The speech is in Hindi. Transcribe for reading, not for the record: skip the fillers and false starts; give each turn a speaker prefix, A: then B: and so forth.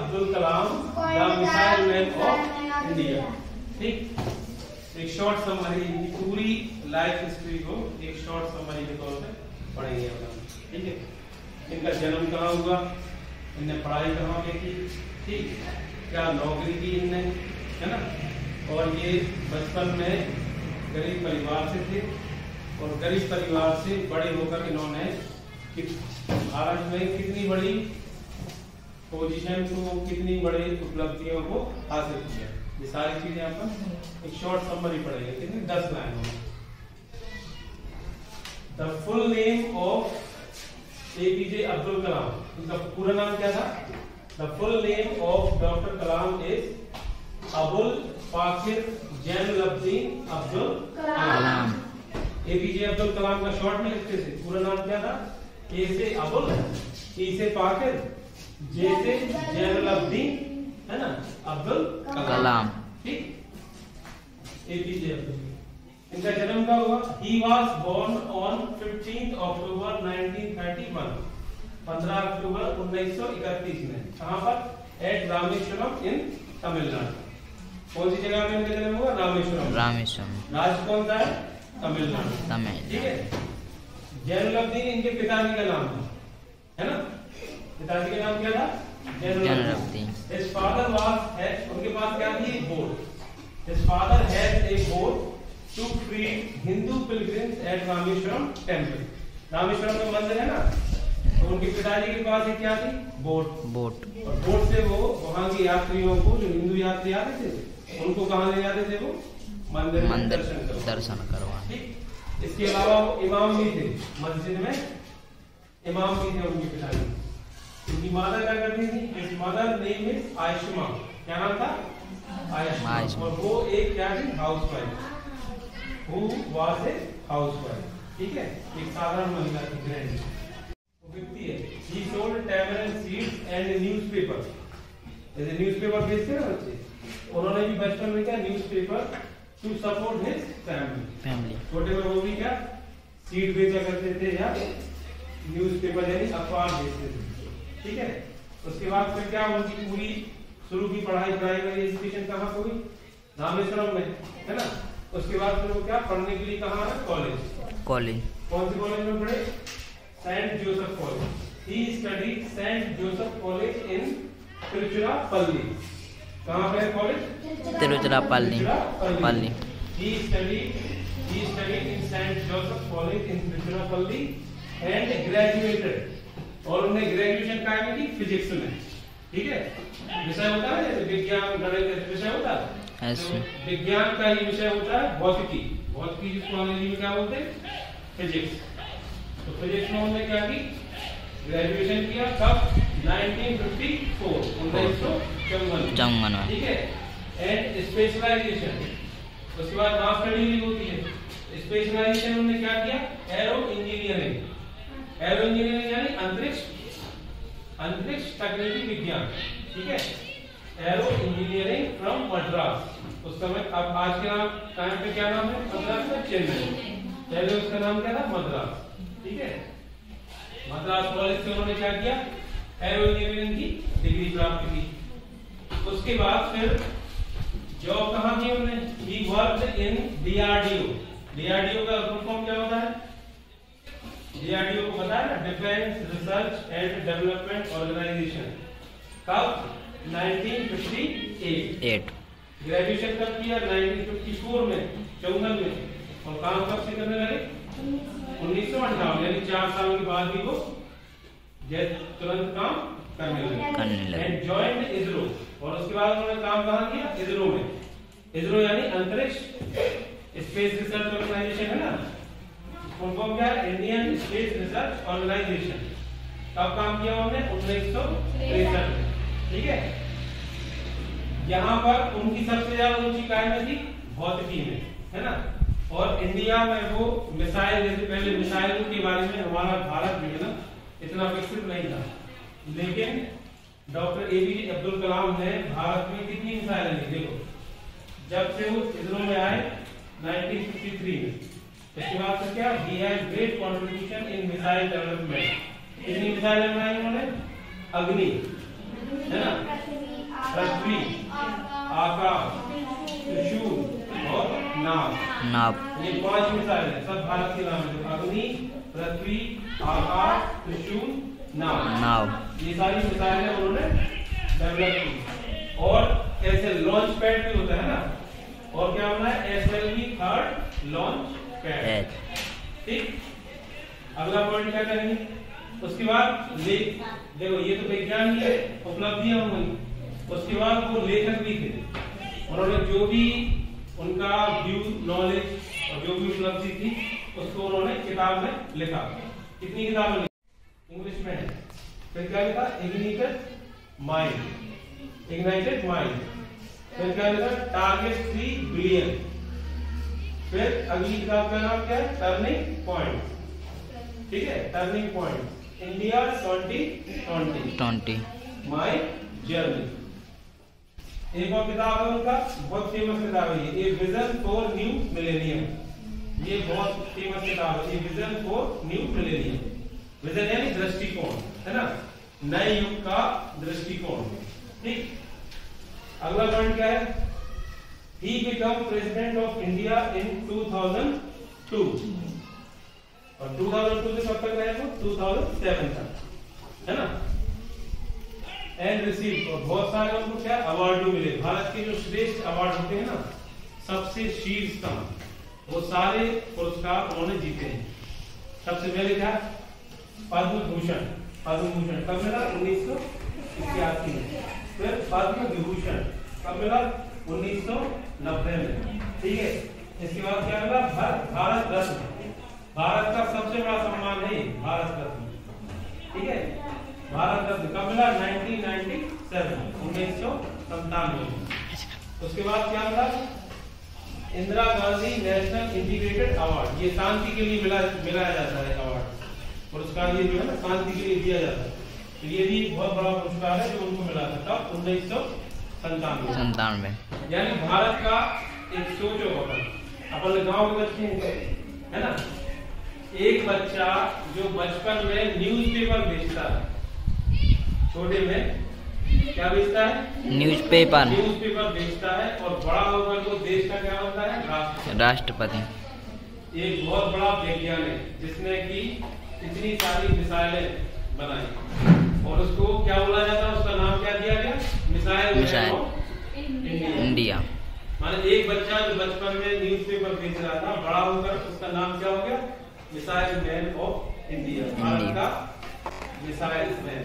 A: Abdul Kalam the missile man of India. ठीक, एक शॉर्ट समरी, इनकी पूरी लाइफ हिस्ट्री को एक शॉर्ट समरी के तौर पे पढ़ेंगे अपन। ठीक है, इनका जन्म कहाँ हुआ, इनने पढ़ाई कहाँ पे की, ठीक, क्या नौकरी की इनने, है ना, और ये बचपन में गरीब परिवार से थे और गरीब परिवार से बड़े होकर इन्होंने भारत में कितनी बड़ी पोजीशन को, कितनी बड़ी उपलब्धियों को हासिल किया। ये सारी चीजें अपन एक शॉर्ट समरी पढ़ेंगे, कितनी 10 लाइनों में। The full name of APJ Abdul Kalam, उनका पूरा नाम क्या था? The full name of doctor Kalam is Abul Pakir Jainulabdeen Abdul Kalam. APJ Abdul Kalam का शॉर्ट में लिखते थे, पूरा नाम क्या था? A से अबुल, E से पाकिर, J से जैनुलब्दीन, है ना, अब्दुल कलाम। ठीक, APJ अब्दुल। इनका जन्म कब हुआ? He was born on 15 October 1931, 15 अक्टूबर 1931 में। कहाँ पर? एट रामेश्वरम इन तमिलनाडु। कौन सी जगह में इनका जन्म हुआ? रामेश्वरम। रामेश्वरम राज्य कौन सा है? तमिलनाडु। ठीक है, जैनुलब्दीन इनके पिताजी का नाम है ना, पिताजी का नाम क्या था? जैनुलब्दीन। His father was, उनके पास क्या थी? Boat. His father had a boat to feed Hindu pilgrims at Rameswaram temple. Rameswaram में मंदिर है ना, तो उनके पिताजी के पास एक क्या थी? बोट। और बोट से वो वहाँ के यात्रियों को, जो हिंदू यात्री आते थे, उनको कहाँ ले जाते थे? वो मंदिर में दर्शन करवा। ठीक, इसके अलावा वो इमाम भी थे, मस्जिद में इमाम भी थे उनके पिताजी। उनकी माता क्या करती थी? His mother name is आयशमा। क्या नाम था? आयशमा। और वो एक क्या थी? Housewife. Who was a housewife। ठीक है, एक साधारण महिला थी, गृहिणी। व्यक्ति है। He sold tamarind seeds and newspaper। जैसे न्यूज़पेपर बेचते हैं ना बच्चे, उन्होंने भी बचपन में क्या? Newspaper to support his family. छोटे में वो भी क्या? सीड बेचा करते थे या न्यूज़पेपर यानी अखबार बेचते थे। ठीक है, उसके बाद फिर क्या? उनकी पूरी शुरू की पढ़ाई एजुकेशन कहाँ हुई? रामेश्वरम में, है ना। उसके बाद फिर वो क्या पढ़ने के लिए कहाँ है? कॉलेज। कौन से कॉलेज में पढ़े? Saint Joseph college. He studied saint Joseph college in Tiruchirappalli. कहाँ पे college? Tiruchirappalli. He studied in Saint Joseph College in Tiruchirappalli and graduated। और उन्होंने ग्रेजुएशन कहाँ की? फिजिक्स में। ठीक है, विषय होता है जैसे विज्ञान, गणित विषय होता है, तो विज्ञान का ही विषय होता है भौतिकी। भौतिकी जिसको अंग्रेजी में क्या बोलते हैं? फिजिक्स। तो फिजिक्स में उन्होंने क्या की? ग्रेजुएशन किया। कब? 1954, 1954 में। ठीक है, एंड स्पेशलाइजेशन, उसके बाद मास्टर डिग्री होती है। स्पेशलाइजेशन उन्होंने क्या किया? Arrow engineering. एरो इंजीनियरिंग यानी अंतरिक्ष तकनीकी विज्ञान। ठीक है, एरो इंजीनियरिंग फ्रॉम मद्रास। उस समय, अब आज के टाइम पे क्या नाम है? मद्रास में चेन्नई, पहले उसका नाम क्या था? मद्रास। ठीक है, मद्रास कॉलेज से उन्होंने क्या किया? एरो इंजीनियरिंग की डिग्री प्राप्त की। उसके बाद फिर जॉब कहाँ की उन्होंने? He worked in DRDO। DRDO का फुल फॉर्म क्या होता है? DRDO को पता है ना? Defence research and development organisation. कब? 1958। ग्रेजुएशन कब किया? 1954 में, 54 में। और काम कब से करने लगे? 1958, यानी 4 साल के बाद ही वो तुरंत काम करने लगे। And joined ISRO. और उसके बाद उन्होंने काम कहाँ किया? इसरो में। इसरो यानी अंतरिक्ष स्पेस रिसर्च ऑर्गेनाइजेशन है ना, फुल फॉर्म क्या है? Indian space research organisation. कब काम किया उन्होंने? 1963 में। ठीक है, यहाँ पर उनकी सबसे ज्यादा रुचि काय में थी? भौतिकी में, है ना। और इंडिया में वो मिसाइल, जैसे पहले मिसाइलों के बारे में हमारा भारत जो है ना इतना विकसित नहीं था, लेकिन डॉक्टर APJ अब्दुल कलाम ने भारत में कितनी मिसाइलें ली? देखो, जब से वो इसरो में आए 1953 में, इसके बाद से क्या? He has great contribution in missile development। कितनी मिसाइलें बनाई उन्होंने? अग्नि, है ना, पृथ्वी, आकाश, त्रिशूल और नाव। ये 5 मिसाइल है, सब भारत के नाम है। अग्नि, पृथ्वी, आकाश, त्रिशूल, नाव। ये सारी मिसाइलें उन्होंने डेवलप की। और ऐसे लॉन्च पैड भी होता है ना, और क्या होना है, SLV थर्ड लॉन्च पैड। ठीक, अगला पॉइंट क्या करेंगे, उसके बाद देखो ये तो विज्ञान की उपलब्धियां हुई। उसके बाद वो लेखक भी थे, उन्होंने जो भी उनका व्यू, नॉलेज और जो भी उपलब्धि थी उसको उन्होंने किताब में लिखा। कितनी किताबें लिखी? इंग्लिश में है। फिर क्या लिखा, इग्निटेड माइंड। फिर क्या लिखा, टारगेट 3 बिलियन। फिर अगली किताब का नाम क्या है, टर्निंग पॉइंट। ठीक है, turning point, India 2020 my journey. एक और किताब है उनका, बहुत फेमस किताब है ये, विजन फॉर न्यू मिलेनियम। ये बहुत फेमस किताब है, ये vision for new millennium. Vision यानी दृष्टिकोण, है ना, नए युग का दृष्टिकोण। ठीक, अगला पॉइंट क्या है, he became president of India in 2002 और 2002 से कब तक रहे वो, 2007 तक, है ना। एंड रिसीव, और बहुत सारे उनको क्या अवार्ड भी मिले। भारत के जो श्रेष्ठ अवार्ड होते हैं ना, सबसे शीर्षतम, वो सारे पुरस्कार उन्होंने जीते हैं। सबसे पहले क्या, पद्म भूषण कब मिला, 1981 में। फिर पद्म विभूषण कब मिला, 1990 में। ठीक है, इसके बाद क्या मिला, भारत रत्न। भारत का सबसे बड़ा सम्मान है भारत रत्न। ठीक है, भारत रत्न कब मिला, 1997 में। उसके बाद क्या मिला, Indira Gandhi national integrated award. ये शांति के लिए मिलाया जाता है अवार्ड, पुरस्कार ये जो है ना शांति के लिए दिया जाता है। तो ये भी बहुत बड़ा पुरस्कार है जो उनको मिला था, तब 1997 यानी भारत का एक सोचो अपन गांव के बच्चे है ना, एक बच्चा जो बचपन में न्यूज़पेपर बेचता है, छोटे में क्या बेचता है, न्यूज़पेपर बेचता है, और बड़ा होकर वो देश का क्या बनता है, राष्ट्रपति। एक बहुत बड़ा वैज्ञानिक जिसने की इतनी सारी मिसाइलें बनाई, और उसको क्या बोला जाता है, उसका नाम क्या दिया गया, मिसाइल इंडिया। माने एक बच्चा जो बचपन में न्यूज़पेपर बेच रहा था, बड़ा होकर उसका नाम क्या हो गया, missile man of India, Bharat का मिसाइल मैन।